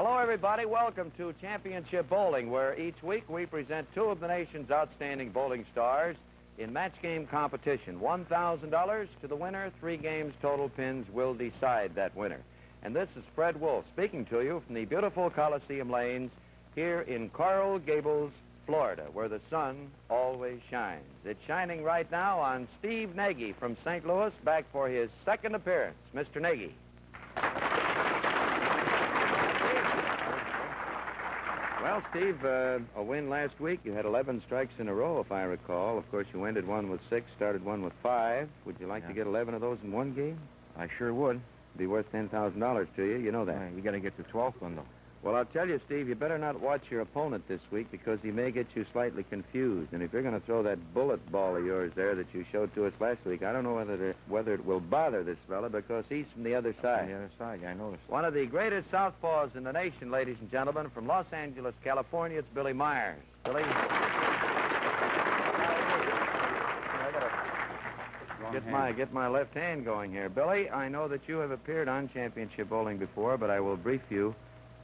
Hello, everybody. Welcome to Championship Bowling, where each week we present two of the nation's outstanding bowling stars in match game competition. $1,000 to the winner. 3 games, total pins will decide that winner. And this is Fred Wolf speaking to you from the beautiful Coliseum Lanes here in Coral Gables, Florida, where the sun always shines. It's shining right now on Steve Nagy from St. Louis, back for his second appearance. Mr. Nagy. Well, Steve, a win last week. You had 11 strikes in a row, if I recall. Of course, you ended one with 6, started one with 5. Would you like to get 11 of those in one game? I sure would. Be worth $10,000 to you. You know that. You got to get the 12th one, though. Well, I'll tell you, Steve, you better not watch your opponent this week because he may get you slightly confused. And if you're going to throw that bullet ball of yours there that you showed to us last week, I don't know whether it will bother this fella because he's from the other side. On the other side, I noticed. One of the greatest southpaws in the nation, ladies and gentlemen, from Los Angeles, California, it's Billy Meyers. Billy? Get my left hand going here. Billy, I know that you have appeared on Championship Bowling before, but I will brief you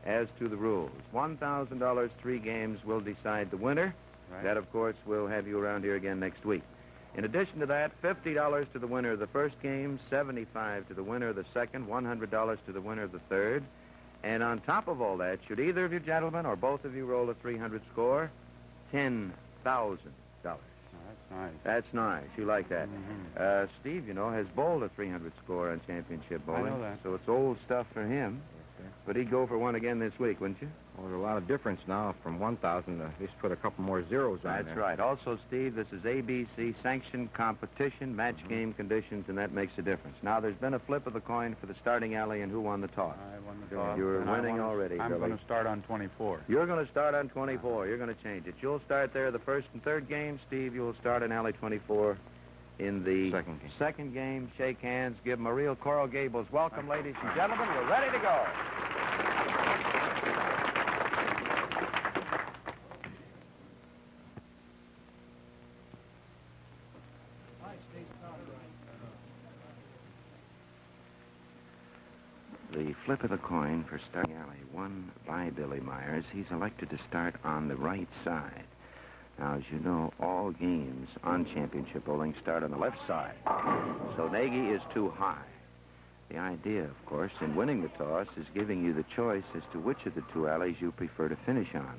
as to the rules. $1,000, 3 games will decide the winner. Right. That, of course, will have you around here again next week. In addition to that, $50 to the winner of the first game, $75 to the winner of the second, $100 to the winner of the third. And on top of all that, should either of you gentlemen or both of you roll a 300 score, $10,000. That's nice. That's nice. You like that. Mm-hmm. Steve, you know, has bowled a 300 score on Championship Bowling. I know that. So it's old stuff for him. Yes, But he'd go for one again this week, wouldn't you? well, there's a lot of difference now from 1,000 to just put a couple more zeros on there. That's right. Also, Steve, this is ABC sanctioned competition, match game conditions, and that makes a difference. Now, there's been a flip of the coin for the starting alley, and who won the toss? I won the toss. You're winning already, I'm Billy. going to start on 24. You're going to start on 24. You're going to change it. You'll start there the first and third game. Steve, you'll start in alley 24 in the second game. Shake hands. Give them a real Coral Gables welcome, ladies and gentlemen. We're ready to go. The flip of the coin for starting alley won by Billy Meyers. He's elected to start on the right side. Now, as you know, all games on Championship Bowling start on the left side. So Nagy is too high. The idea, of course, in winning the toss is giving you the choice as to which of the 2 alleys you prefer to finish on.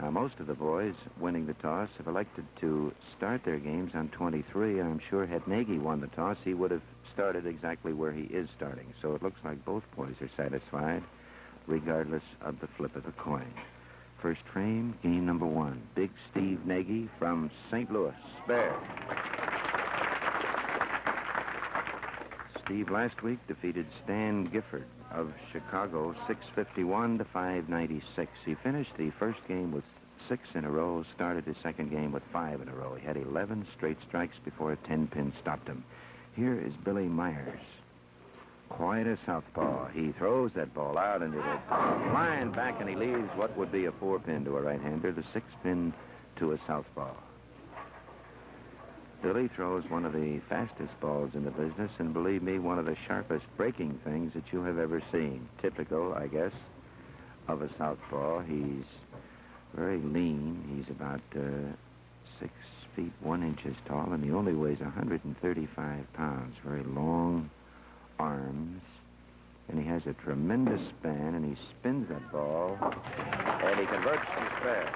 Now, most of the boys winning the toss have elected to start their games on 23, and I'm sure had Nagy won the toss, he would have started exactly where he is starting. So it looks like both boys are satisfied, regardless of the flip of the coin. First frame, game number 1. Big Steve Nagy from St. Louis. Spare. Steve last week defeated Stan Gifford of Chicago 651 to 596. He finished the first game with 6 in a row, started his second game with 5 in a row. He had 11 straight strikes before a 10-pin stopped him. Here is Billy Meyers. Quite a southpaw. He throws that ball out and it'll flying back, and he leaves what would be a 4-pin to a right-hander, the 6-pin to a southpaw. Billy throws one of the fastest balls in the business, and believe me, one of the sharpest breaking things that you have ever seen. Typical, I guess, of a southpaw. He's very lean. He's about 6 feet 1 inches tall, and he only weighs 135 pounds. Very long arms, and he has a tremendous span, and he spins that ball, and he converts to spare.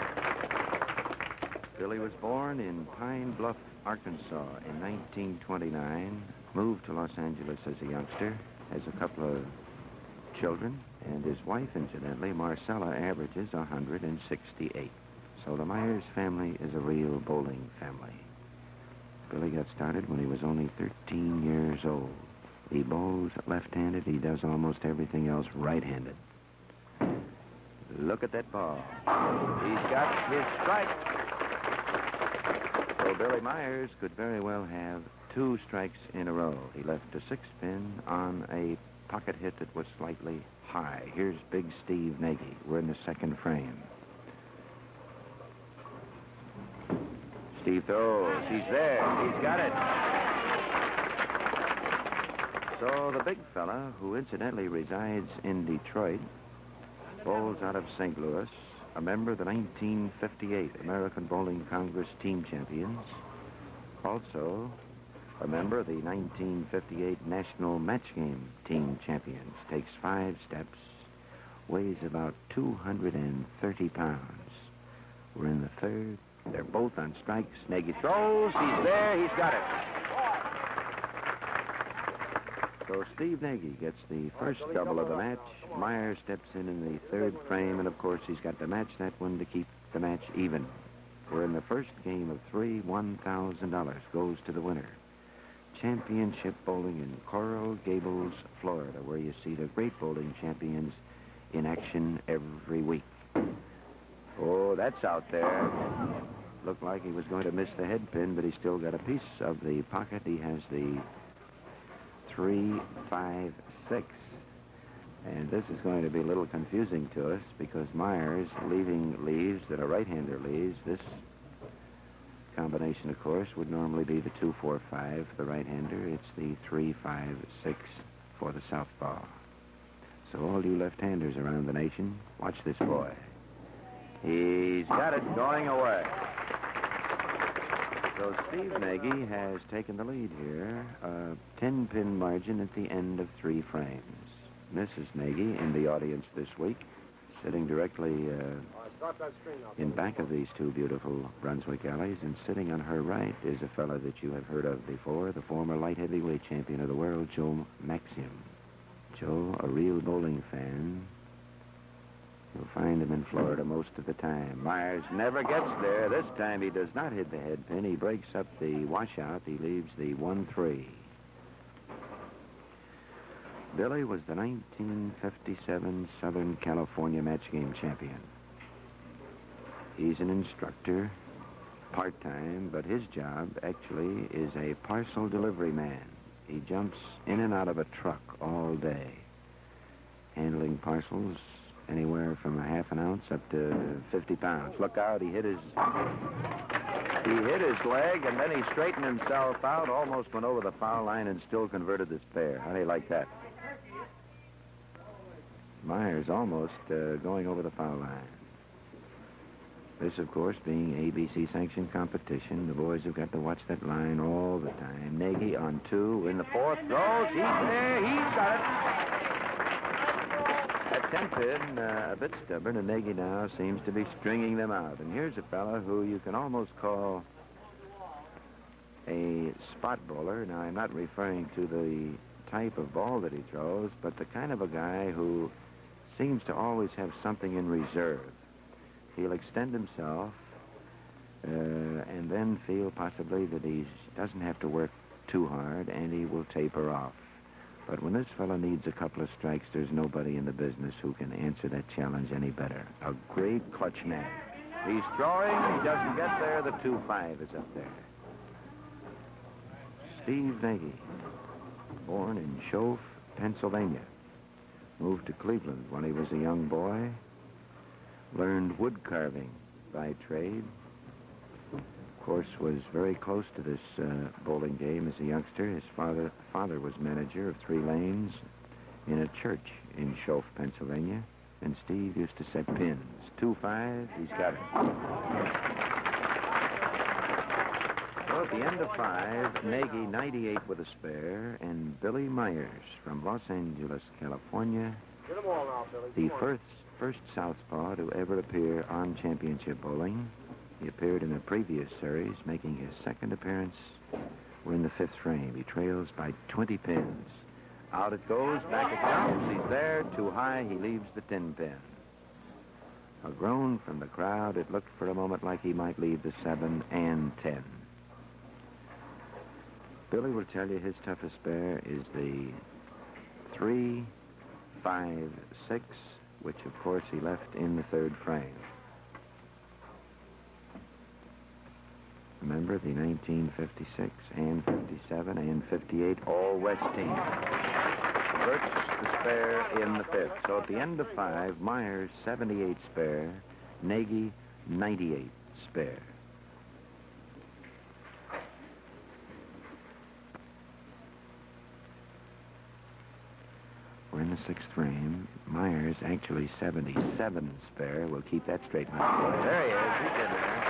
Billy was born in Pine Bluff, Arkansas in 1929, moved to Los Angeles as a youngster, has a couple of children, and his wife, incidentally, Marcella, averages 168. So the Meyers family is a real bowling family. Billy got started when he was only 13 years old. He bowls left-handed. He does almost everything else right-handed. Look at that ball. He's got his strike. So Billy Meyers could very well have 2 strikes in a row. He left a 6-pin on a pocket hit that was slightly high. Here's Big Steve Nagy. We're in the second frame. Steve throws. He's there. He's got it. So the big fella, who incidentally resides in Detroit, bowls out of St. Louis, a member of the 1958 American Bowling Congress team champions. Also, a member of the 1958 National Match Game team champions. Takes 5 steps, weighs about 230 pounds. We're in the third. They're both on strikes. Nagy throws. He's there. He's got it. So Steve Nagy gets the first double of the match. Meyers steps in the third frame, and of course he's got to match that one to keep the match even. We're in the first game of 3. $1,000 goes to the winner. Championship bowling in Coral Gables, Florida, where you see the great bowling champions in action every week. Oh, that's out there. Looked like he was going to miss the head pin, but he still got a piece of the pocket. He has the 3, 5, 6. And this is going to be a little confusing to us because Meyers leaves that a right-hander leaves. This combination, of course, would normally be the 2, 4, 5 for the right-hander. It's the 3, 5, 6 for the southpaw. So all you left-handers around the nation, watch this boy. He's got it going away. So Steve Nagy has taken the lead here, a 10-pin margin at the end of 3 frames. Mrs. Nagy in the audience this week, sitting directly in back of these 2 beautiful Brunswick alleys, and sitting on her right is a fellow that you have heard of before, the former light heavyweight champion of the world, Joe Maxim. Joe, a real bowling fan. You'll find him in Florida most of the time. Meyers never gets there. This time he does not hit the head pin. He breaks up the washout. He leaves the 1-3. Billy was the 1957 Southern California Match Game champion. He's an instructor, part-time, but his job actually is a parcel delivery man. He jumps in and out of a truck all day, handling parcels anywhere from a half an ounce up to 50 pounds. Look out, he hit his leg, and then he straightened himself out, almost went over the foul line, and still converted the spare. How do you like that? Meyers almost going over the foul line. This, of course, being ABC-sanctioned competition, the boys have got to watch that line all the time. Nagy on 2 in the 4th. Throws. He's there. He's got it. That 10-pin, a bit stubborn, and Nagy now seems to be stringing them out. And here's a fella who you can almost call a spot bowler. Now, I'm not referring to the type of ball that he throws, but the kind of a guy who seems to always have something in reserve. He'll extend himself and then feel possibly that he doesn't have to work too hard, and he will taper off. But when this fellow needs a couple of strikes, there's nobody in the business who can answer that challenge any better. A great clutch man. He's throwing. He doesn't get there. The 2-5 is up there. Steve Nagy, born in Shove, Pennsylvania. Moved to Cleveland when he was a young boy. Learned wood carving by trade. Of course, was very close to this bowling game as a youngster. His father was manager of 3 lanes in a church in Shove, Pennsylvania. And Steve used to set pins. 2-5, he's got it. Well, at the end of 5, Nagy 98 with a spare, and Billy Meyers from Los Angeles, California, the first southpaw to ever appear on championship bowling. He appeared in a previous series, making his 2nd appearance. We're in the 5th frame. He trails by 20 pins. Out it goes, back it comes. He's there, too high. He leaves the 10-pin. A groan from the crowd. It looked for a moment like he might leave the 7 and 10. Billy will tell you his toughest spare is the 3, 5, 6, which, of course, he left in the 3rd frame. Remember the 1956 and 57 and 58 all West team. Burt's the spare in the 5th. So at the end of 5, Meyers 78 spare, Nagy 98 spare. We're in the the sixth frame. Meyers actually 77 spare. We'll keep that straight. There he is. He's in there.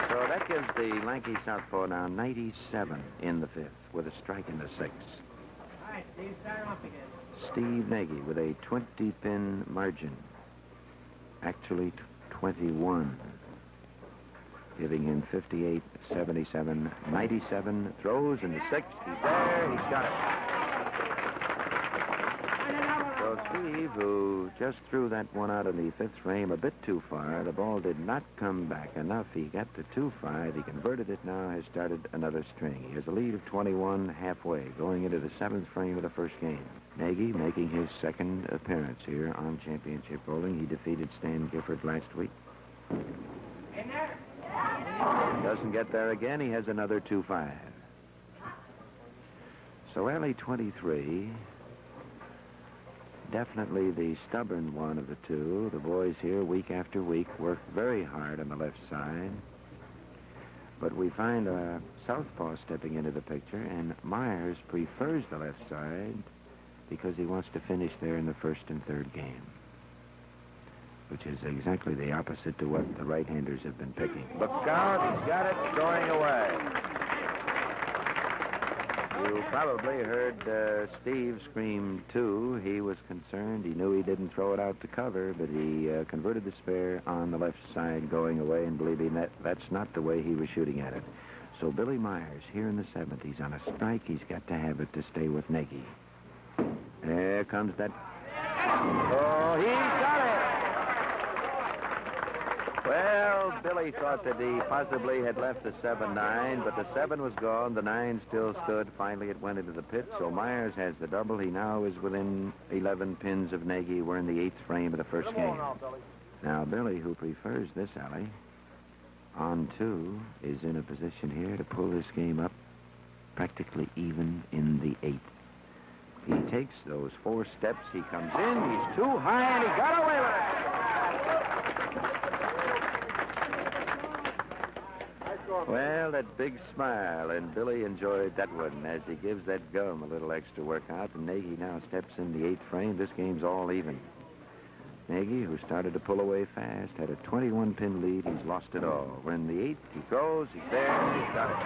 So that gives the lanky southpaw now 97 in the fifth with a strike in the sixth. All right, Steve, start off again. Steve Nagy with a 20-pin margin. Actually 21. Giving him 58, 77, 97. Throws in the sixth. He's there. He's got it. So Steve, who just threw that one out in the fifth frame a bit too far, the ball did not come back enough. He got to 2-5. He converted it now, has started another string. He has a lead of 21 halfway, going into the seventh frame of the first game. Nagy making his second appearance here on Championship Bowling. He defeated Stan Gifford last week. In there. Doesn't get there again. He has another 2-5. So alley 23, definitely the stubborn one of the two. The boys here, week after week, work very hard on the left side. But we find a southpaw stepping into the picture, and Meyers prefers the left side because he wants to finish there in the first and third game, which is exactly the opposite to what the right-handers have been picking. Look out, he's got it, going away. You probably heard Steve scream, too. He was concerned. He knew he didn't throw it out to cover, but he converted the spare on the left side going away, and believe me, that's not the way he was shooting at it. So Billy Meyers, here in the seventh, he's on a strike. He's got to have it to stay with Nagy. There comes that. Oh, he got it! Well, Billy thought that he possibly had left the 7-9, but the 7 was gone. The 9 still stood. Finally, it went into the pit, so Meyers has the double. He now is within 11 pins of Nagy. We're in the 8th frame of the first game. Now, Billy, who prefers this alley, on 2, is in a position here to pull this game up practically even in the 8th. He takes those 4 steps. He comes in. He's too high, and he got away with it. Well, that big smile, and Billy enjoyed that one as he gives that gum a little extra workout, and Nagy now steps in the 8th frame. This game's all even. Nagy, who started to pull away fast, had a 21-pin lead. He's lost it all. We're in the 8th. He throws. He's there. He's got it.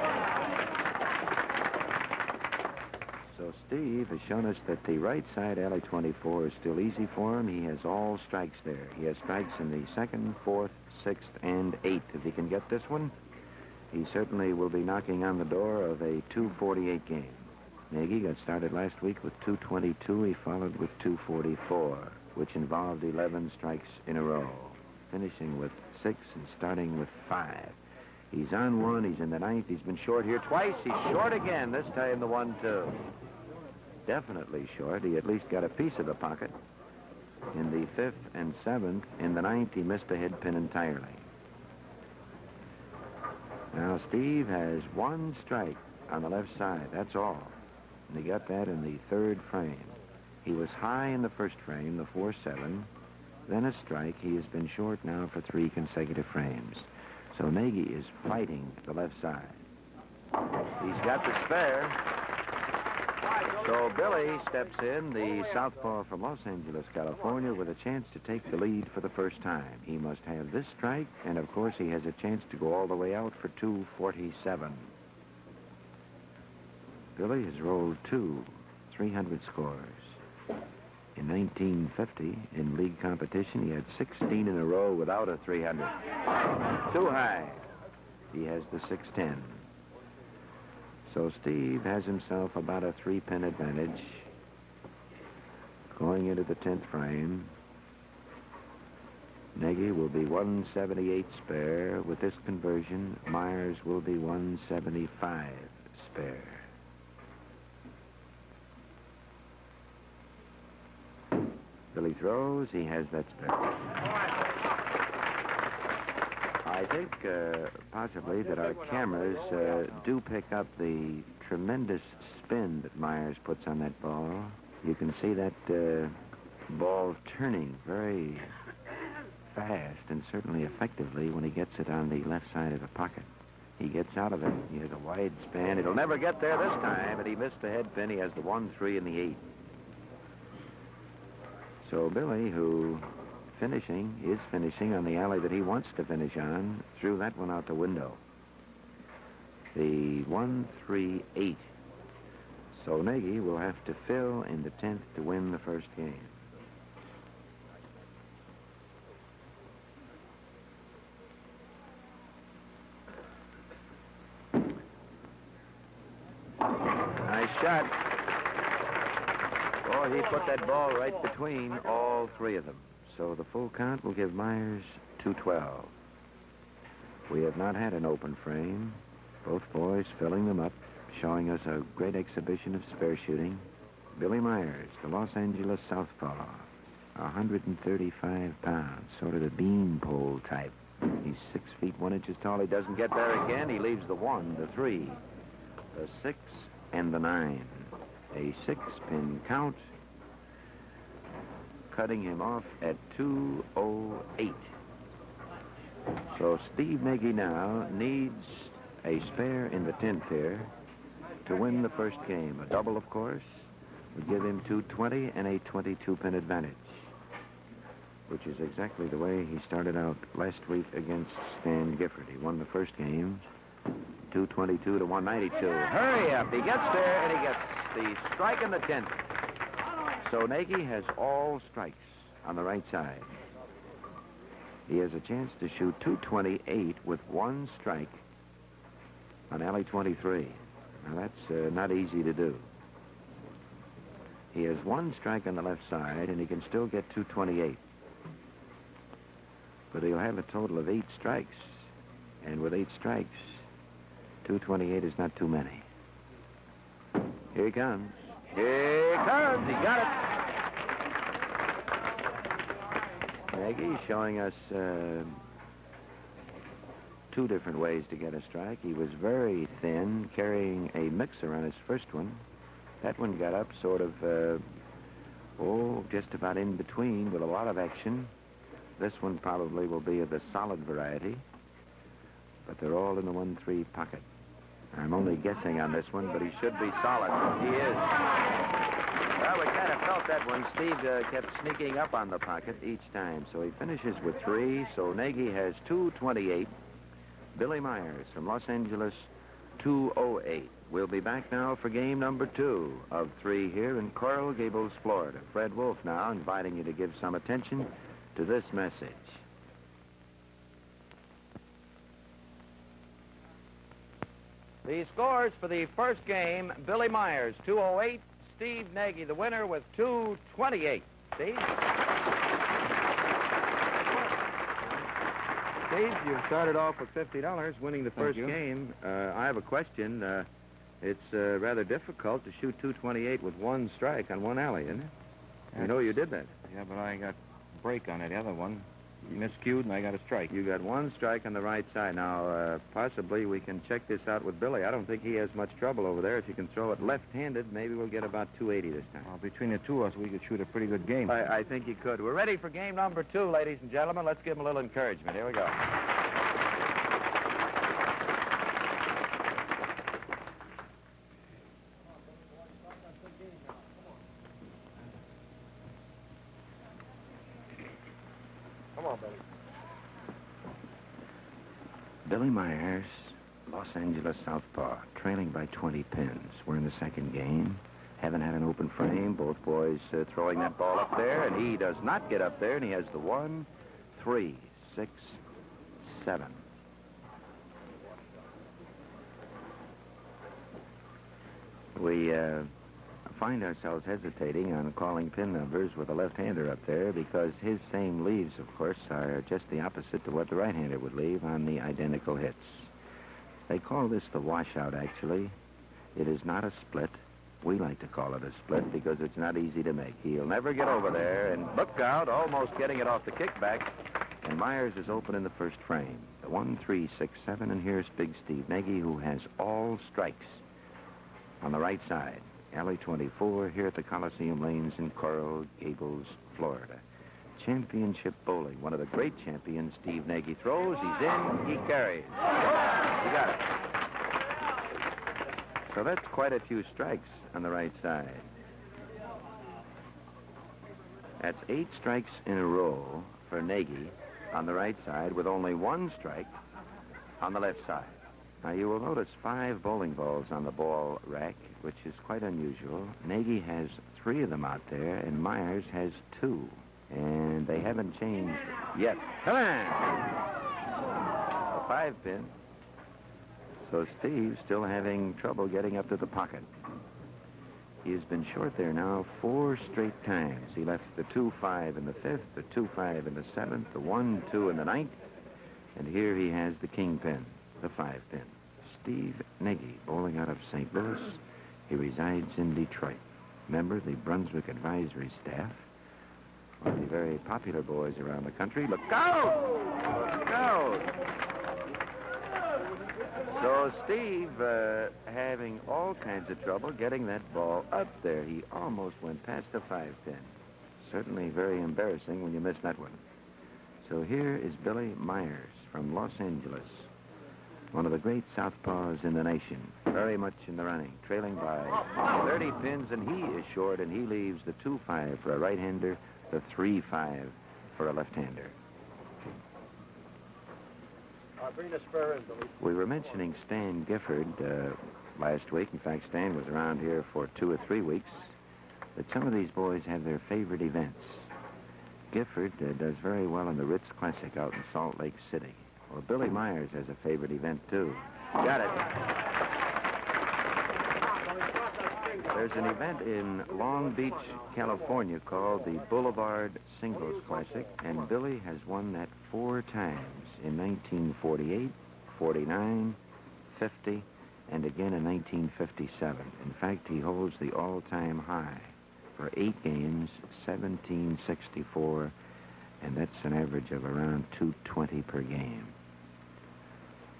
So Steve has shown us that the right side alley 24 is still easy for him. He has all strikes there. He has strikes in the 2nd, 4th, 6th, and 8th. If he can get this one, he certainly will be knocking on the door of a 248 game. Nagy got started last week with 222. He followed with 244, which involved 11 strikes in a row, finishing with 6 and starting with 5. He's on 1. He's in the 9th. He's been short here twice. He's short again, this time the 1-2. Definitely short. He at least got a piece of the pocket. In the 5th and 7th. In the 9th, he missed a head pin entirely. Now, Steve has 1 strike on the left side. That's all. And he got that in the 3rd frame. He was high in the first frame, the 4-7. Then a strike. He has been short now for 3 consecutive frames. So Nagy is fighting the left side. He's got the spare. So Billy steps in, the southpaw from Los Angeles, California, with a chance to take the lead for the first time. He must have this strike, and of course he has a chance to go all the way out for 247. Billy has rolled 2 300 scores. In 1950, in league competition, he had 16 in a row without a 300. Too high. He has the 610. So Steve has himself about a 3-pin advantage going into the 10th frame. Nagy will be 178 spare. With this conversion, Meyers will be 175 spare. Billy throws. He has that spare. I think possibly that our cameras do pick up the tremendous spin that Meyers puts on that ball. You can see that ball turning very fast and certainly effectively when he gets it on the left side of the pocket. He gets out of it. He has a wide span. It'll never get there this time, but he missed the head pin. He has the 1-3 and the 8. So Billy, who is finishing on the alley that he wants to finish on, threw that one out the window. The 1-3-8. So Nagy will have to fill in the 10th to win the first game. Nice shot. Oh, he put that ball right between all three of them. So the full count will give Meyers 212. We have not had an open frame. Both boys filling them up, showing us a great exhibition of spare shooting. Billy Meyers, the Los Angeles southpaw, 135 pounds, sort of the beanpole type. He's 6 feet 1 inches tall. He doesn't get there again. He leaves the 1, the 3, the 6, and the 9. A 6-pin count, cutting him off at 208. So Steve Nagy now needs a spare in the 10th here to win the first game. A double, of course, would give him 220 and a 22-pin advantage, which is exactly the way he started out last week against Stan Gifford. He won the first game, 222 to 192. Hurry up. He gets there, and he gets the strike in the 10th. So Nagy has all strikes on the right side. He has a chance to shoot 228 with 1 strike on alley 23. Now, that's not easy to do. He has 1 strike on the left side, and he can still get 228. But he'll have a total of 8 strikes. And with 8 strikes, 228 is not too many. Here he comes. Here he comes. He got it. Nagy showing us 2 different ways to get a strike. He was very thin, carrying a mixer on his first one. That one got up sort of, just about in between with a lot of action. This one probably will be of the solid variety, but they're all in the 1-3 pocket. I'm only guessing on this one, but he should be solid. He is. Well, we kind of felt that one. Steve kept sneaking up on the pocket each time, so he finishes with 3. So Nagy has 228. Billy Meyers from Los Angeles, 208. We'll be back now for game number 2 of 3 here in Coral Gables, Florida. Fred Wolf now inviting you to give some attention to this message. The scores for the first game: Billy Meyers, 208. Steve Nagy, the winner, with 228. Steve? Steve, you've started off with $50, winning the first game. I have a question. It's rather difficult to shoot 228 with 1 strike on 1 alley, isn't it? You know you did that. Yeah, but I got a break on it. The other one, you miscued, and I got a strike. You got 1 strike on the right side. Now, possibly we can check this out with Billy. I don't think he has much trouble over there. If you can throw it left-handed, maybe we'll get about 280 this time. Well, between the 2 of us, we could shoot a pretty good game. I think you could. We're ready for game number 2, ladies and gentlemen. Let's give him a little encouragement. Here we go. Come on, Billy. Billy Meyers, Los Angeles southpaw, trailing by 20 pins. We're in the second game. Haven't had an open frame. Both boys throwing that ball up there, and he does not get up there, and he has the 1, 3, 6, 7. We find ourselves hesitating on calling pin numbers with a left-hander up there because his same leaves, of course, are just the opposite to what the right-hander would leave on the identical hits. They call this the washout, actually. It is not a split. We like to call it a split because it's not easy to make. He'll never get over there, and look out, almost getting it off the kickback. And Meyers is open in the first frame. The 1, 3, 6, 7, and here's Big Steve Nagy, who has all strikes on the right side. Alley 24 here at the Coliseum Lanes in Coral Gables, Florida. Championship bowling. One of the great champions, Steve Nagy, throws. He's in. He carries. He got it. So that's quite a few strikes on the right side. That's 8 strikes in a row for Nagy on the right side with only 1 strike on the left side. Now, you will notice 5 bowling balls on the ball rack, which is quite unusual. Nagy has 3 of them out there, and Meyers has 2. And they haven't changed yet. Come on! A 5-pin. So Steve's still having trouble getting up to the pocket. He has been short there now 4 straight times. He left the 2-5 in the 5th, the 2-5 in the 7th, the 1-2 in the 9th, and here he has the kingpin, the 5-pin. Steve Nagy, bowling out of St. Louis. He resides in Detroit. Member of the Brunswick Advisory Staff. One of the very popular boys around the country. Look out! Look out! So Steve, having all kinds of trouble getting that ball up there. He almost went past the 5-pin. Certainly very embarrassing when you miss that one. So here is Billy Meyers from Los Angeles. One of the great southpaws in the nation. Very much in the running. Trailing by 30 pins, and he is short, and he leaves the 2-5 for a right-hander, the 3-5 for a left-hander. Bring the spur in, Billy. We were mentioning Stan Gifford last week. In fact, Stan was around here for 2 or 3 weeks. That some of these boys have their favorite events. Gifford does very well in the Ritz Classic out in Salt Lake City. Well, Billy Meyers has a favorite event, too. Got it. There's an event in Long Beach, California called the Boulevard Singles Classic, and Billy has won that 4 times in 1948, 49, 50, and again in 1957. In fact, he holds the all-time high for 8 games, 1764, and that's an average of around 220 per game.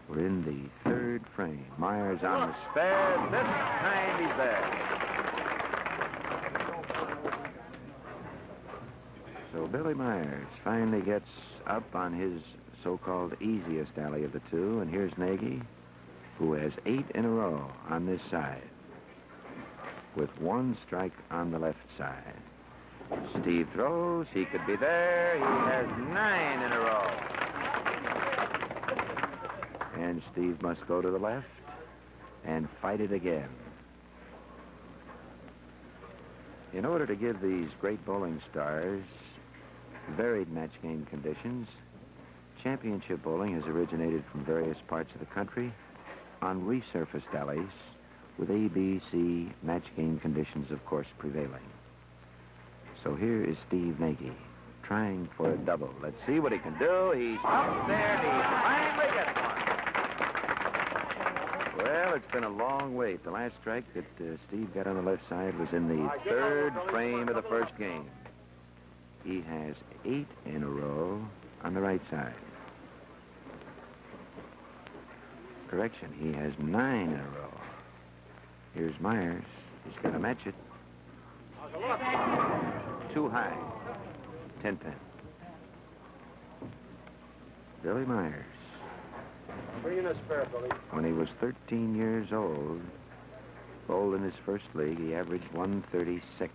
We're in the 3rd frame. Meyers on the spare. This time he's there. So Billy Meyers finally gets up on his so-called easiest alley of the 2, and here's Nagy, who has 8 in a row on this side, with 1 strike on the left side. Steve throws. He could be there. He has 9 in a row. And Steve must go to the left and fight it again. In order to give these great bowling stars varied match game conditions, championship bowling has originated from various parts of the country on resurfaced alleys with A, B, C match game conditions, of course, prevailing. So here is Steve Nagy trying for a double. Let's see what he can do. He's up there, and he finally gets one. Well, it's been a long wait. The last strike that Steve got on the left side was in the 3rd frame of the 1st game. He has 8 in a row on the right side. Correction, he has 9 in a row. Here's Meyers. He's going to match it. Too high. 10-pin. Billy Meyers. Bring in a spare, Billy. When he was 13 years old, bowled in his first league, he averaged 136.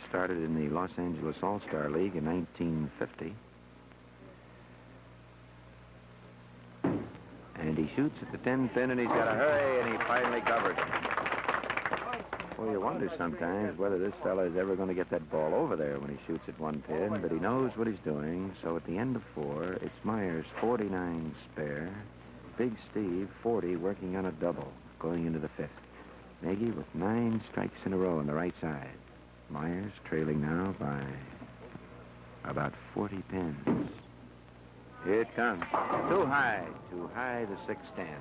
Started in the Los Angeles All-Star League in 1950. And he shoots at the 10-pin, and he's got to hurry, and he finally covers it. Well, you wonder sometimes whether this fella is ever going to get that ball over there when he shoots at 1 pin, but he knows what he's doing. So at the end of 4, it's Meyers 49 spare, Big Steve 40 working on a double going into the 5th. Nagy with 9 strikes in a row on the right side. Meyers trailing now by about 40 pins. Here it comes. Too high, the 6-10.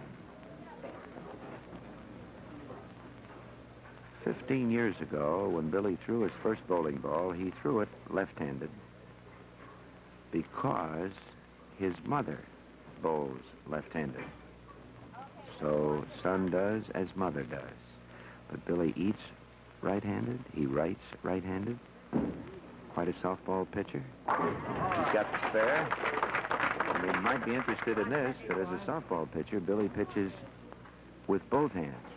15 years ago, when Billy threw his first bowling ball, he threw it left-handed because his mother bowls left-handed. So son does as mother does. But Billy eats right-handed. He writes right-handed. Quite a softball pitcher. He's got the spare. I mean, you might be interested in this, that as a softball pitcher, Billy pitches with both hands.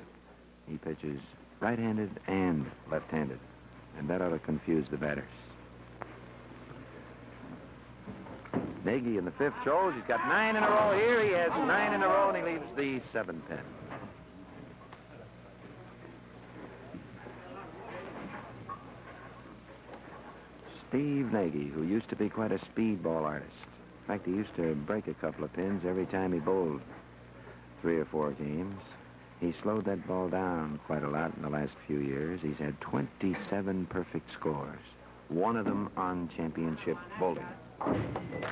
He pitches right-handed and left-handed, and that ought to confuse the batters. Nagy in the fifth throws. He's got 9 in a row here. He has 9 in a row, and he leaves the 7 pin. Steve Nagy, who used to be quite a speedball artist. In fact, he used to break a couple of pins every time he bowled 3 or 4 games. He slowed that ball down quite a lot in the last few years. He's had 27 perfect scores, one of them on championship bowling.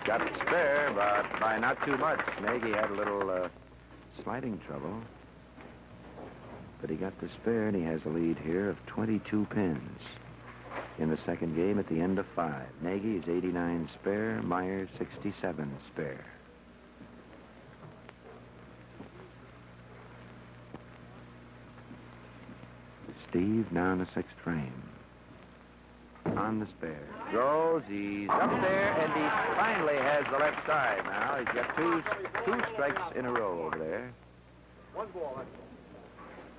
Got the spare, but by not too much. Nagy had a little sliding trouble, but he got the spare, and he has a lead here of 22 pins. In the second game at the end of 5. Nagy is 89 spare, Meyers 67 spare. Steve now in the 6th frame. On the spare. Throws, he's up there, and he finally has the left side now. He's got two strikes in a row over there. One ball, that's all.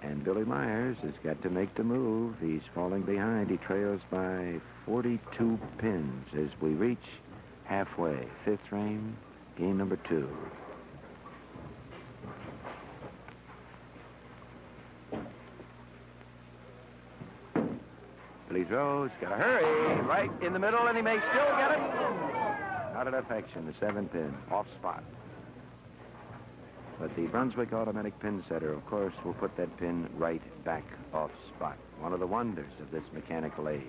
And Billy Meyers has got to make the move. He's falling behind. He trails by 42 pins as we reach halfway. 5th frame, game number 2. Billy throws, got to hurry, right in the middle, and he may still get it. Not enough action, the 7 pin, off spot. But the Brunswick automatic pin setter, of course, will put that pin right back off spot. One of the wonders of this mechanical age.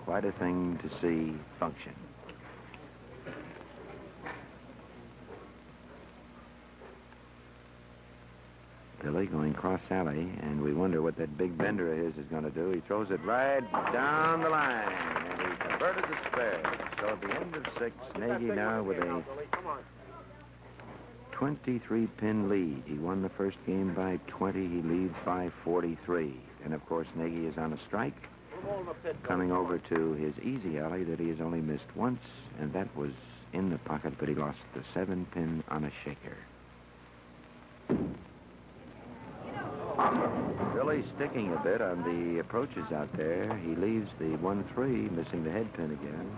Quite a thing to see function. Billy going cross alley, and we wonder what that big bender of his is going to do. He throws it right down the line, and he converted the spare. So at the end of 6, Nagy now with a 23-pin lead. He won the first game by 20. He leads by 43. And, of course, Nagy is on a strike, coming over to his easy alley that he has only missed once, and that was in the pocket, but he lost the 7-pin on a shaker. Billy sticking a bit on the approaches out there. He leaves the 1-3, missing the head pin again.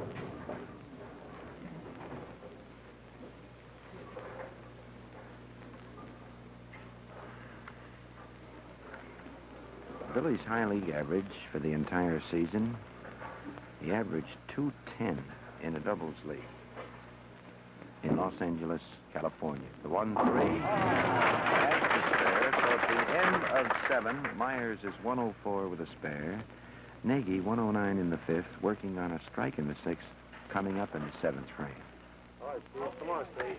Billy's high league average for the entire season, he averaged .210 in a doubles league in Los Angeles, California. The 1-3, that's the spare. So at the end of 7, Meyers is 104 with a spare. Nagy 109 in the 5th, working on a strike in the 6th, coming up in the 7th frame. All right, Steve, come on, Steve.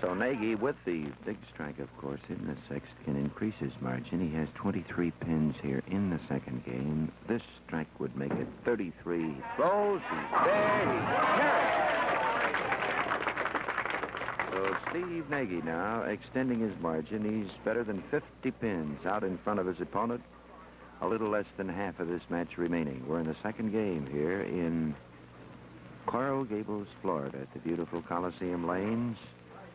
So Nagy, with the big strike, of course, in the 6th, can increase his margin. He has 23 pins here in the second game. This strike would make it 33. He throws, he's there, he's carried. So Steve Nagy now extending his margin. He's better than 50 pins out in front of his opponent. A little less than half of this match remaining. We're in the second game here in Coral Gables, Florida, at the beautiful Coliseum Lanes,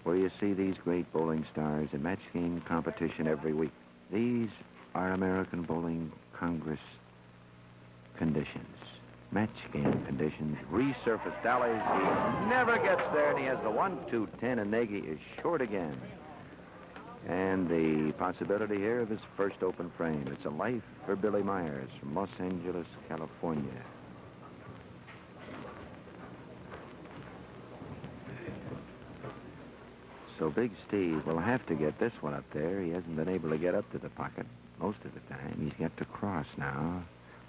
where you see these great bowling stars in match game competition every week. These are American Bowling Congress conditions. Match game conditions, resurfaced alleys. He never gets there, and he has the 1-2-10, and Nagy is short again. And the possibility here of his first open frame. It's a life for Billy Meyers from Los Angeles, California. So Big Steve will have to get this one up there. He hasn't been able to get up to the pocket most of the time. He's got to cross now.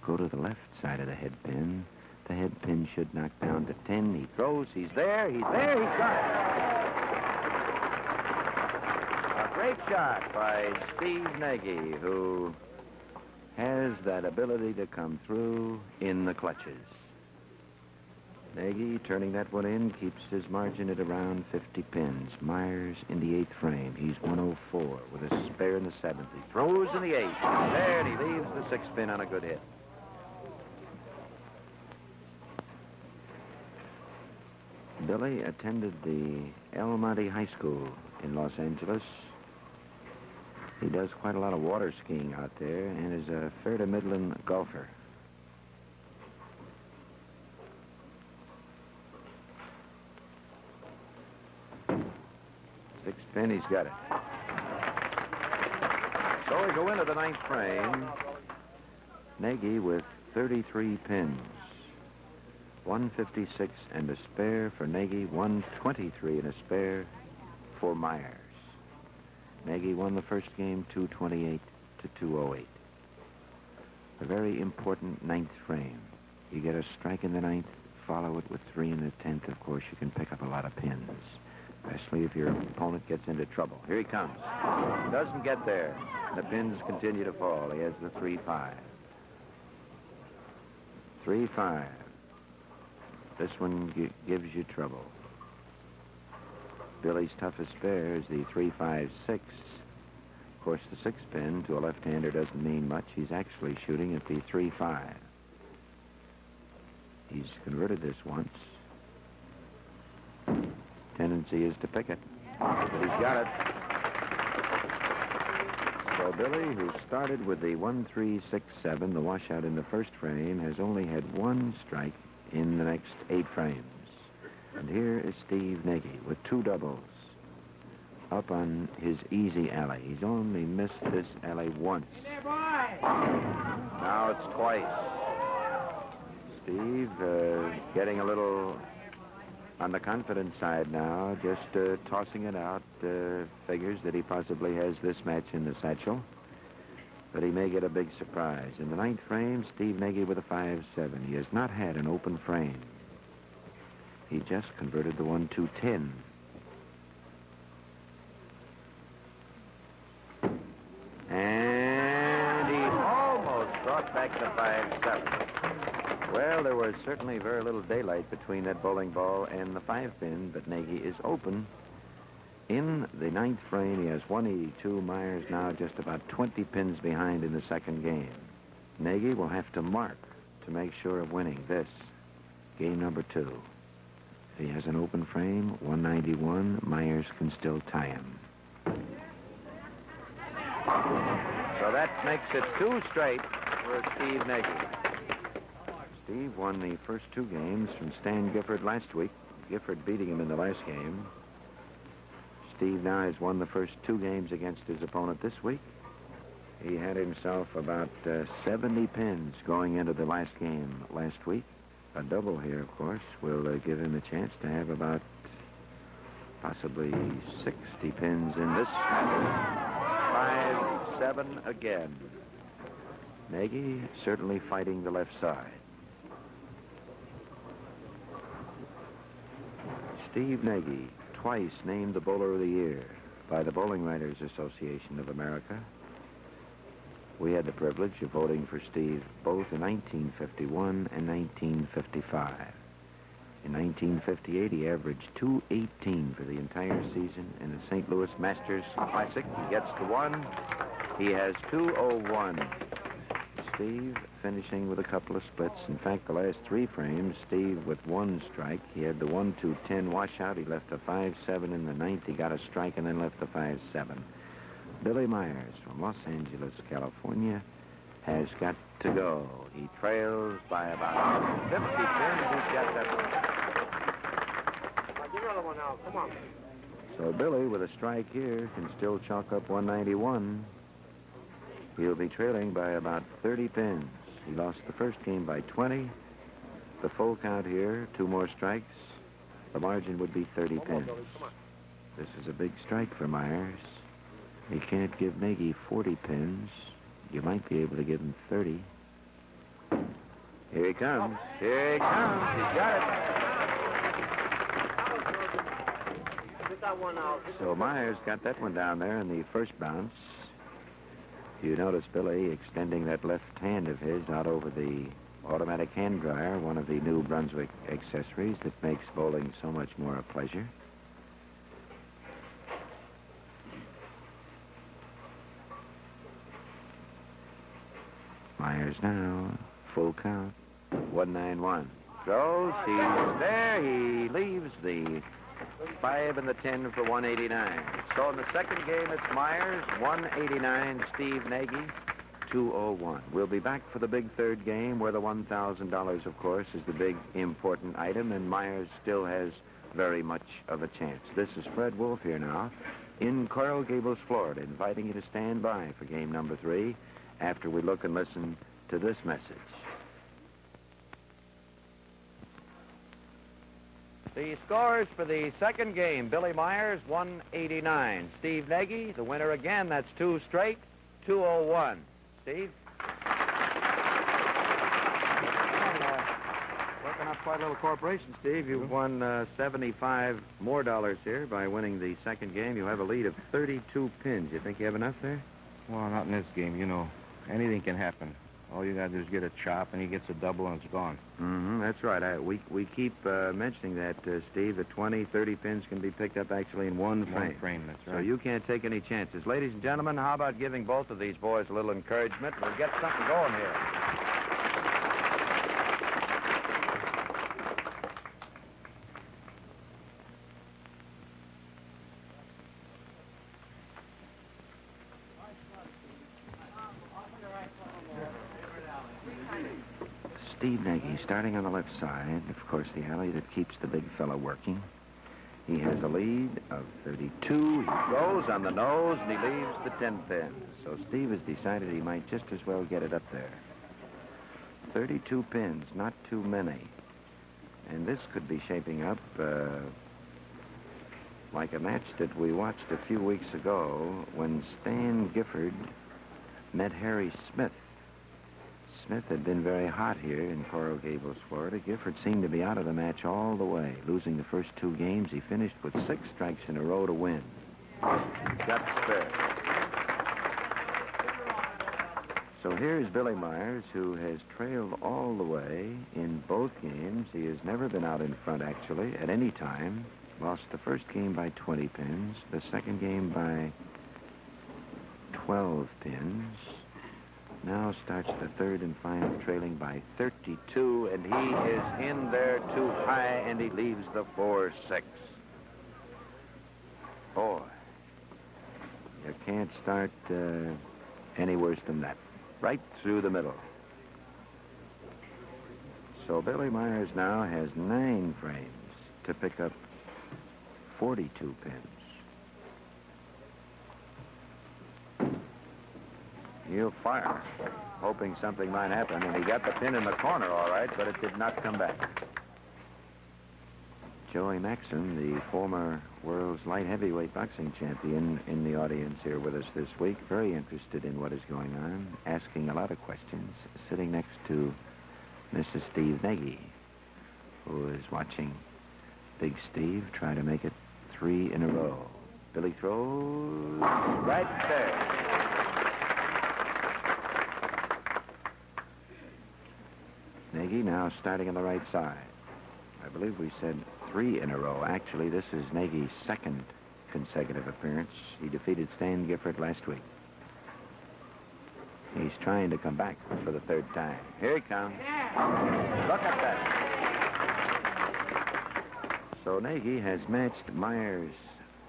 Go to the left side of the head pin. The head pin should knock down to 10. He throws. He's there. He's there. He's got it. A great shot by Steve Nagy, who has that ability to come through in the clutches. Nagy turning that one in, keeps his margin at around 50 pins. Meyers in the 8th frame. He's 104 with a spare in the 7th. He throws in the 8th. He's there, and he leaves the 6th pin on a good hit. Billy attended the El Monte High School in Los Angeles. He does quite a lot of water skiing out there and is a fair to middling golfer. Six pin, he's got it. So we go into the ninth frame. Nagy with 33 pins. 156 and a spare for Nagy, 123 and a spare for Meyers. Nagy won the first game 228 to 208. A very important ninth frame. You get a strike in the ninth, follow it with 3 in the 10th. Of course, you can pick up a lot of pins, especially if your opponent gets into trouble. Here he comes. Doesn't get there. The pins continue to fall. He has the 3-5. 3-5. This one gives you trouble. Billy's toughest spare is the 3-5-6. Of course, the 6 pin to a left-hander doesn't mean much. He's actually shooting at the 3-5. He's converted this once. Tendency is to pick it, but he's got it. So Billy, who started with the 1-3-6-7, the washout in the first frame, has only had one strike in the next 8 frames. And here is Steve Nagy with 2 doubles up on his easy alley. He's only missed this alley once. Now it's twice. Steve getting a little on the confident side now, just tossing it out, figures that he possibly has this match in the satchel. But he may get a big surprise. In the ninth frame, Steve Nagy with a 5-7. He has not had an open frame. He just converted the 1-2-10. And he almost brought back the 5-7. Well, there was certainly very little daylight between that bowling ball and the 5-pin, but Nagy is open. In the ninth frame, he has 182. Meyers now just about 20 pins behind in the second game. Nagy will have to mark to make sure of winning this, game number 2. If he has an open frame, 191, Meyers can still tie him. So that makes it 2 straight for Steve Nagy. Steve won the first 2 games from Stan Gifford last week. Gifford beating him in the last game. Steve now has won the first 2 games against his opponent this week. He had himself about 70 pins going into the last game last week. A double here, of course, will give him a chance to have about possibly 60 pins in this match. 5-7 again. Nagy certainly fighting the left side. Steve Nagy, twice named the Bowler of the Year by the Bowling Writers Association of America. We had the privilege of voting for Steve both in 1951 and 1955. In 1958, he averaged .218 for the entire season. In the St. Louis Masters Classic, he gets to 1. He has .201. Steve finishing with a couple of splits. In fact, the last 3 frames, Steve with 1 strike. He had the 1-2-10 washout. He left a 5-7 in the ninth. He got a strike and then left the 5-7. Billy Meyers from Los Angeles, California, has got to go. He trails by about 50 pins. He's got that one. Now, give another one now. Come on. So Billy, with a strike here, can still chalk up 191. He'll be trailing by about 30 pins. He lost the first game by 20. The full count here, 2 more strikes. The margin would be 30 pins. This is a big strike for Meyers. He can't give Nagy 40 pins. You might be able to give him 30. Here he comes. Here he comes. He's got it. Get that one out. So Meyers got that one down there in the first bounce. You notice Billy extending that left hand of his out over the automatic hand dryer, one of the New Brunswick accessories that makes bowling so much more a pleasure. Meyers now, full count, 191. Throws, he's there, he leaves the 5 and the 10 for 189. So in the second game, it's Meyers, 189, Steve Nagy, 201. We'll be back for the big third game where the $1,000, of course, is the big important item, and Meyers still has very much of a chance. This is Fred Wolf here now in Coral Gables, Florida, inviting you to stand by for game number 3 after we look and listen to this message. The scores for the second game, Billy Meyers, 189. Steve Nagy, the winner again, that's 2 straight, 201. Steve? Working up quite a little corporation, Steve. You've won 75 more dollars here by winning the second game. You have a lead of 32 pins. You think you have enough there? Well, not in this game, you know. Anything can happen. All you got to do is get a chop, and he gets a double, and it's gone. That's right. We keep mentioning that, Steve, that 20, 30 pins can be picked up actually in one frame. One frame, that's right. So you can't take any chances. Ladies and gentlemen, how about giving both of these boys a little encouragement? We'll get something going here. Steve Nagy, starting on the left side, of course, the alley that keeps the big fella working. He has a lead of 32. He goes on the nose, and he leaves the 10 pins. So Steve has decided he might just as well get it up there. 32 pins, not too many. And this could be shaping up like a match that we watched a few weeks ago when Stan Gifford met Harry Smith. Smith had been very hot here in Coral Gables, Florida. Gifford seemed to be out of the match all the way. Losing the first 2 games, he finished with 6 strikes in a row to win. Got spare. So here's Billy Meyers, who has trailed all the way in both games. He has never been out in front, actually, at any time. Lost the first game by 20 pins, the second game by 12 pins. Now starts the third and final, trailing by 32, and he is in there too high, and he leaves the 4-6. Boy, you can't start any worse than that. Right through the middle. So Billy Meyers now has 9 frames to pick up 42 pins. He'll fire, hoping something might happen, and he got the pin in the corner all right, but it did not come back. Joey Maxson, the former world's light heavyweight boxing champion, in the audience here with us this week, very interested in what is going on, asking a lot of questions, sitting next to Mrs. Steve Nagy, who is watching Big Steve try to make it 3 in a row. Billy throws right there. Nagy now starting on the right side. I believe we said 3 in a row. Actually, this is Nagy's second consecutive appearance. He defeated Stan Gifford last week. He's trying to come back for the 3rd time. Here he comes. Look at that. So Nagy has matched Meyers'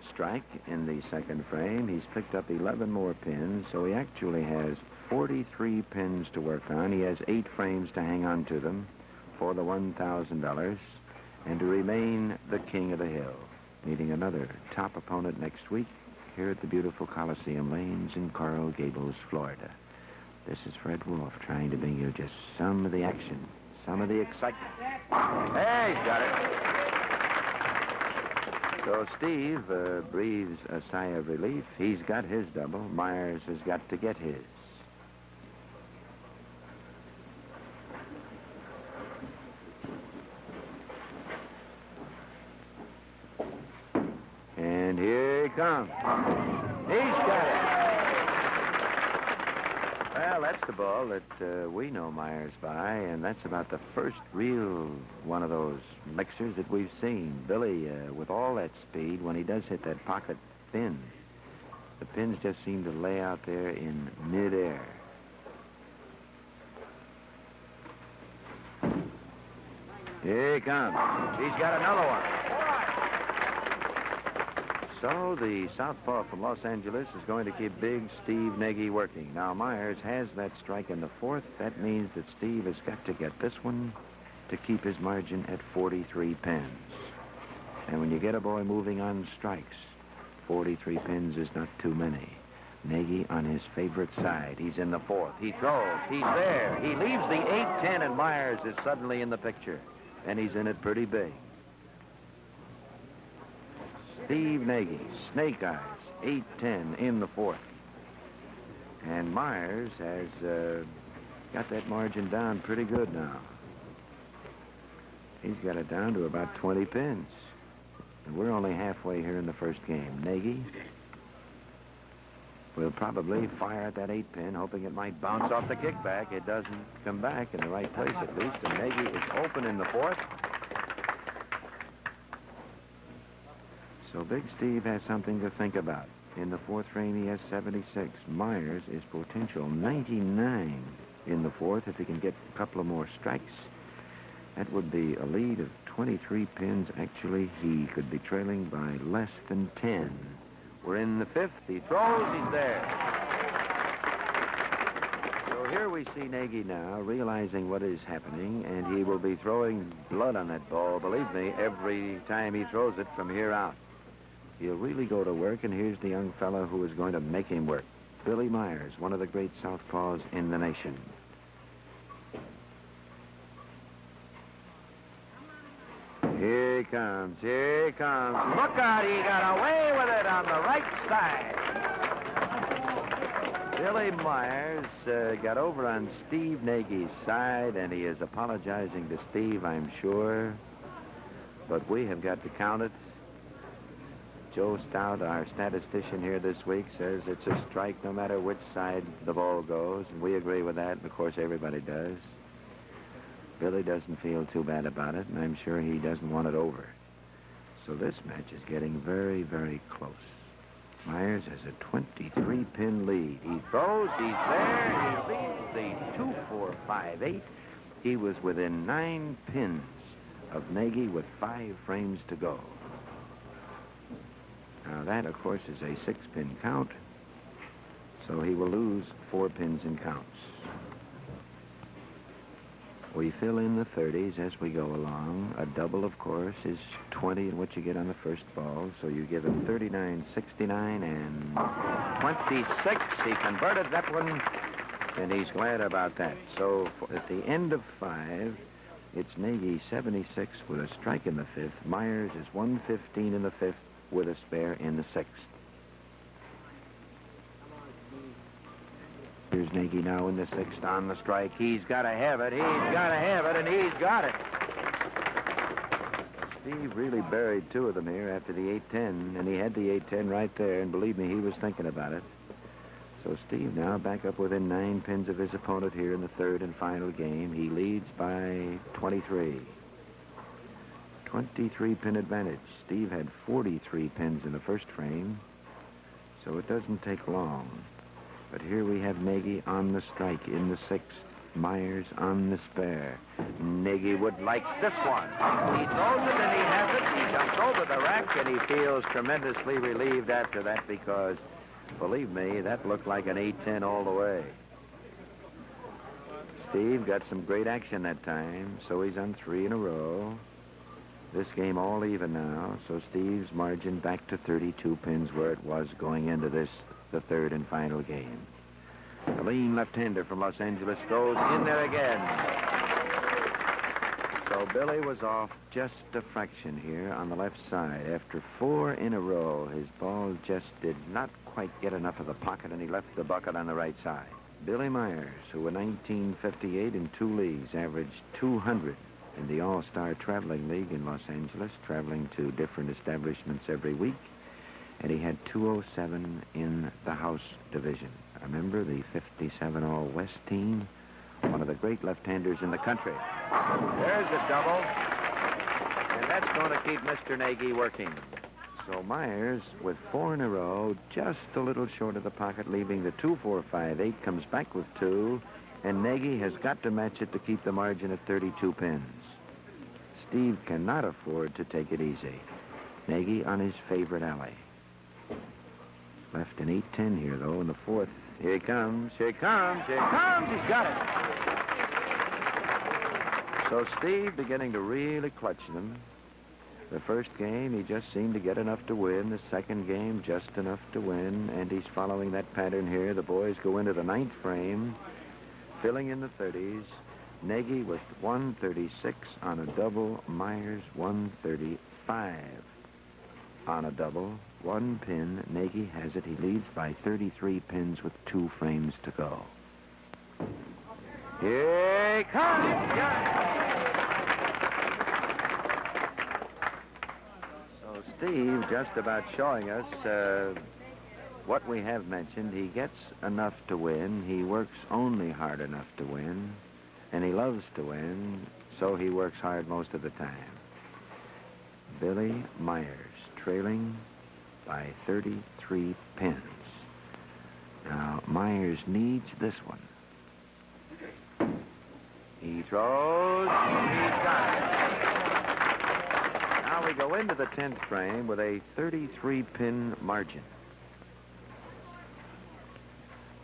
strike in the second frame. He's picked up 11 more pins, so he actually has 43 pins to work on. He has 8 frames to hang on to them for the $1,000 and to remain the king of the hill. Meeting another top opponent next week here at the beautiful Coliseum Lanes in Coral Gables, Florida. This is Fred Wolf trying to bring you just some of the action, some of the excitement. Hey, he's got it. So Steve breathes a sigh of relief. He's got his double. Meyers has got to get his. And here he comes. He's got it. Well, that's the ball that we know Meyers by, and that's about the first real one of those mixers that we've seen. Billy, with all that speed, when he does hit that pocket pin, the pins just seem to lay out there in midair. Here he comes. He's got another one. So the southpaw from Los Angeles is going to keep big Steve Nagy working. Now Meyers has that strike in the fourth. That means that Steve has got to get this one to keep his margin at 43 pins. And when you get a boy moving on strikes, 43 pins is not too many. Nagy on his favorite side. He's in the fourth. He throws. He's there. He leaves the 8-10, and Meyers is suddenly in the picture. And he's in it pretty big. Steve Nagy, snake eyes, 8-10 in the fourth. And Meyers has got that margin down pretty good now. He's got it down to about 20 pins. And we're only halfway here in the first game. Nagy will probably fire at that 8-pin, hoping it might bounce off the kickback. It doesn't come back in the right place, at least. And Nagy is open in the fourth. So Big Steve has something to think about. In the fourth frame, he has 76. Meyers is potential 99 in the fourth. If he can get a couple of more strikes, that would be a lead of 23 pins. Actually, he could be trailing by less than 10. We're in the fifth. He throws. He's there. So here we see Nagy now realizing what is happening, and he will be throwing blood on that ball, believe me, every time he throws it from here out. He'll really go to work, and here's the young fellow who is going to make him work. Billy Meyers, one of the great southpaws in the nation. Here he comes. Here he comes. Look out, he got away with it on the right side. Billy Meyers got over on Steve Nagy's side, and he is apologizing to Steve, I'm sure. But we have got to count it. Joe Stout, our statistician here this week, says it's a strike no matter which side the ball goes, and we agree with that, and of course everybody does. Billy doesn't feel too bad about it, and I'm sure he doesn't want it over. So this match is getting very, very close. Meyers has a 23-pin lead. He throws, he's there, he leads the 2-4-5-8. He was within 9 pins of Nagy with 5 frames to go. Now that, of course, is a 6-pin count, so he will lose 4 pins in counts. We fill in the 30s as we go along. A double, of course, is 20 in what you get on the first ball, so you give him 39, 69, and 26. He converted that one, and he's glad about that. So at the end of 5, it's Nagy 76 with a strike in the 5th. Meyers is 115 in the 5th with a spare in the 6th. Here's Nagy now in the 6th on the strike. He's got to have it. He's got to have it, and he's got it. Steve really buried 2 of them here after the 8-10, and he had the 8-10 right there, and believe me, he was thinking about it. So Steve now back up within 9 pins of his opponent here in the 3rd and final game. He leads by 23. 23-pin advantage. Steve had 43 pins in the first frame, so it doesn't take long. But here we have Nagy on the strike in the 6th. Meyers on the spare. Nagy would like this one. He throws it and he has it. He jumps over the rack and he feels tremendously relieved after that because, believe me, that looked like an 8-10 all the way. Steve got some great action that time, so he's on 3 in a row. This game all even now, so Steve's margin back to 32 pins where it was going into this, the 3rd and final game. The lean left-hander from Los Angeles goes in there again. So Billy was off just a fraction here on the left side. After 4 in a row, his ball just did not quite get enough of the pocket, and he left the bucket on the right side. Billy Meyers, who in 1958 in 2 leagues averaged 200 in the All-Star Traveling League in Los Angeles, traveling to different establishments every week, and he had 207 in the house division. Remember the 57 All-West team? One of the great left-handers in the country. There's a double, and that's going to keep Mr. Nagy working. So Meyers, with 4 in a row, just a little short of the pocket, leaving the 2-4-5-8, comes back with 2, and Nagy has got to match it to keep the margin at 32 pins. Steve cannot afford to take it easy. Nagy on his favorite alley. Left an 8-10 here, though, in the fourth. Here he comes. Here he comes. Here he comes. He's got it. So Steve beginning to really clutch them. The first game, he just seemed to get enough to win. The second game, just enough to win. And he's following that pattern here. The boys go into the ninth frame, filling in the 30s. Nagy with 136 on a double. Meyers 135 on a double. One pin. Nagy has it. He leads by 33 pins with 2 frames to go. Here he comes. So Steve just about showing us what we have mentioned. He gets enough to win. He works only hard enough to win. And he loves to win, so he works hard most of the time. Billy Meyers trailing by 33 pins. Now, Meyers needs this one. He throws. He's got it. Now we go into the 10th frame with a 33-pin margin.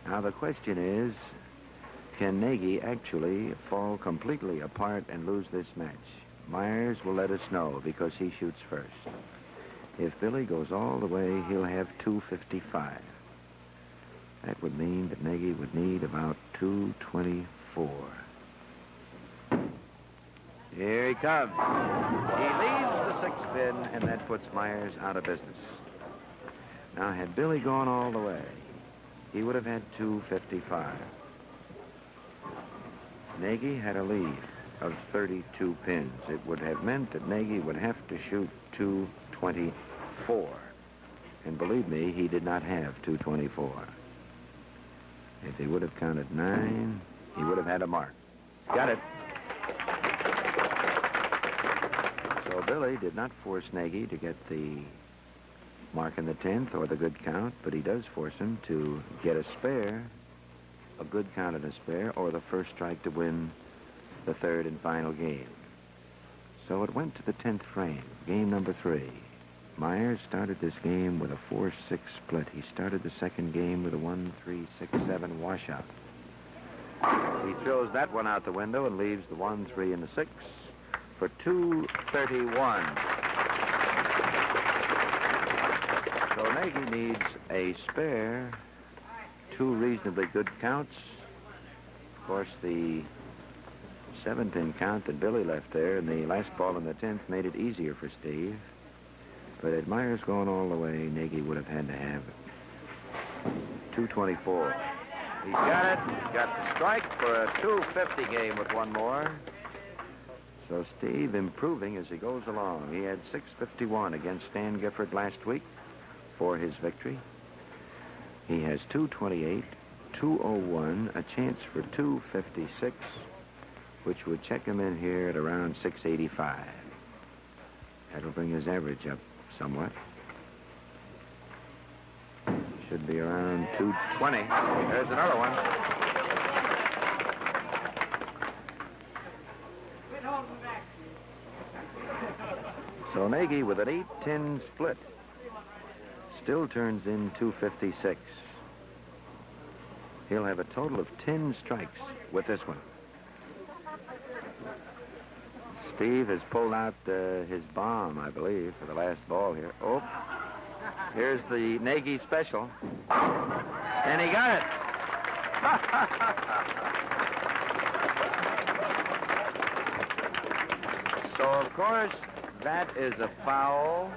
Now the question is, can Nagy actually fall completely apart and lose this match? Meyers will let us know because he shoots first. If Billy goes all the way, he'll have 255. That would mean that Nagy would need about 224. Here he comes. He leaves the 6th pin, and that puts Meyers out of business. Now, had Billy gone all the way, he would have had 255. Nagy had a lead of 32 pins. It would have meant that Nagy would have to shoot 224. And believe me, he did not have 224. If he would have counted 9, he would have had a mark. He's got it. So Billy did not force Nagy to get the mark in the 10th or the good count, but he does force him to get a spare, a good count and a spare, or the first strike to win the 3rd and final game. So it went to the 10th frame, game number 3. Meyers started this game with a 4-6 split. He started the second game with a 1-3-6-7 washout. He throws that one out the window and leaves the 1, 3, and the 6 for 231. So Nagy needs a spare, 2 reasonably good counts. Of course, the 7-pin count that Billy left there and the last ball in the 10th made it easier for Steve. But had Meyers gone all the way, Nagy would have had to have 224. He's got it. He's got the strike for a 250 game with one more. So Steve improving as he goes along. He had 651 against Stan Gifford last week for his victory. He has 228, 201, a chance for 256, which would check him in here at around 685. That'll bring his average up somewhat. Should be around 220. There's another one. So Nagy with an 8-10 split still turns in 256. He'll have a total of 10 strikes with this one. Steve has pulled out his bomb, I believe, for the last ball here. Oh, here's the Nagy special. And he got it. So, of course, that is a foul.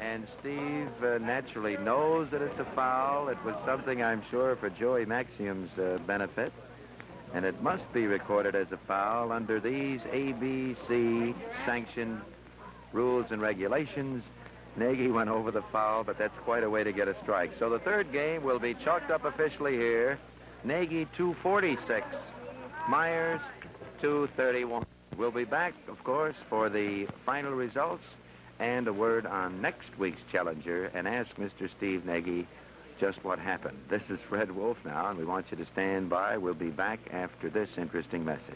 And Steve naturally knows that it's a foul. It was something, I'm sure, for Joey Maxium's benefit. And it must be recorded as a foul under these ABC sanctioned rules and regulations. Nagy went over the foul, but that's quite a way to get a strike. So the 3rd game will be chalked up officially here. Nagy 246, Meyers 231. We'll be back, of course, for the final results and a word on next week's challenger and ask Mr. Steve Nagy just what happened. This is Fred Wolf now, and we want you to stand by. We'll be back after this interesting message.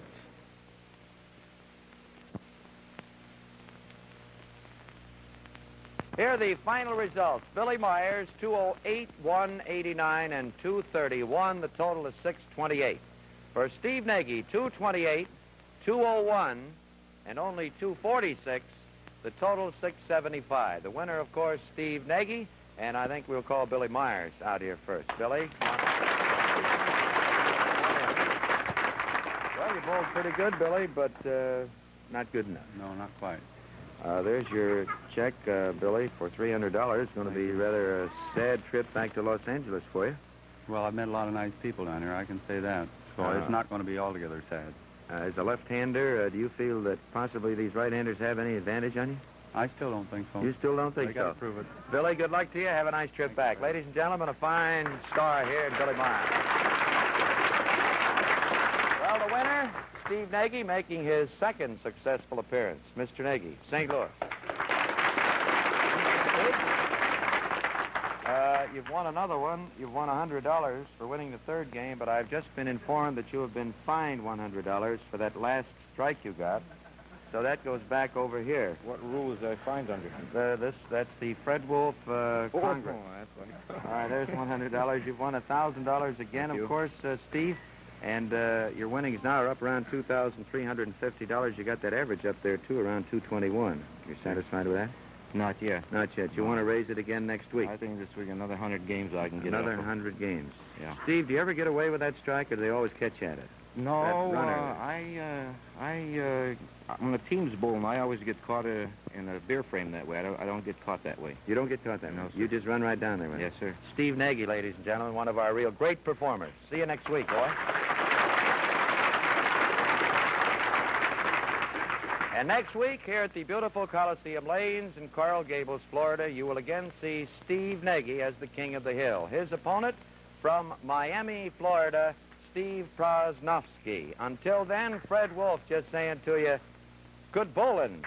Here are the final results. Billy Meyers, 208, 189, and 231. The total is 628. For Steve Nagy, 228, 201, and only 246. The total 675. The winner, of course, Steve Nagy, and I think we'll call Billy Meyers out here first. Billy? Well, you bowled pretty good, Billy, but not good enough. No, not quite. There's your check, Billy, for $300. It's going to be rather a sad trip back to Los Angeles for you. Well, I've met a lot of nice people down here, I can say that. So it's not going to be altogether sad. As a left-hander, do you feel that possibly these right-handers have any advantage on you? I still don't think so. You still don't think They gotta so? prove it. Billy, good luck to you. Have a nice trip back. Ladies and gentlemen, a fine star here in Billy Meyers. Well, the winner, Steve Nagy, making his second successful appearance. Mr. Nagy, St. Louis. You've won another one. You've won $100 for winning the third game, but I've just been informed that you have been fined $100 for that last strike you got. So that goes back over here. What rules I find under? That's the Fred Wolf Congress. that's funny. All right, there's $100. You've won $1,000 again, Thank you. of course, Steve. And your winnings now are up around $2,350. You got that average up there, too, around 221. You're satisfied with that? Not yet. Not yet. You want to raise it again next week? I think this week another 100 games I can get Another up. 100 games. Yeah. Steve, do you ever get away with that strike, or do they always catch at it? No, That runner. I'm a team's bull, and I always get caught in a beer frame that way. I don't get caught that way. You don't get caught that way? No, sir. You just run right down there with it? Yes, sir. Steve Nagy, ladies and gentlemen, one of our real great performers. See you next week, boy. And next week, here at the beautiful Coliseum Lanes in Coral Gables, Florida, you will again see Steve Nagy as the king of the hill. His opponent from Miami, Florida, Steve Prosnowski. Until then, Fred Wolf just saying to you, good bowling.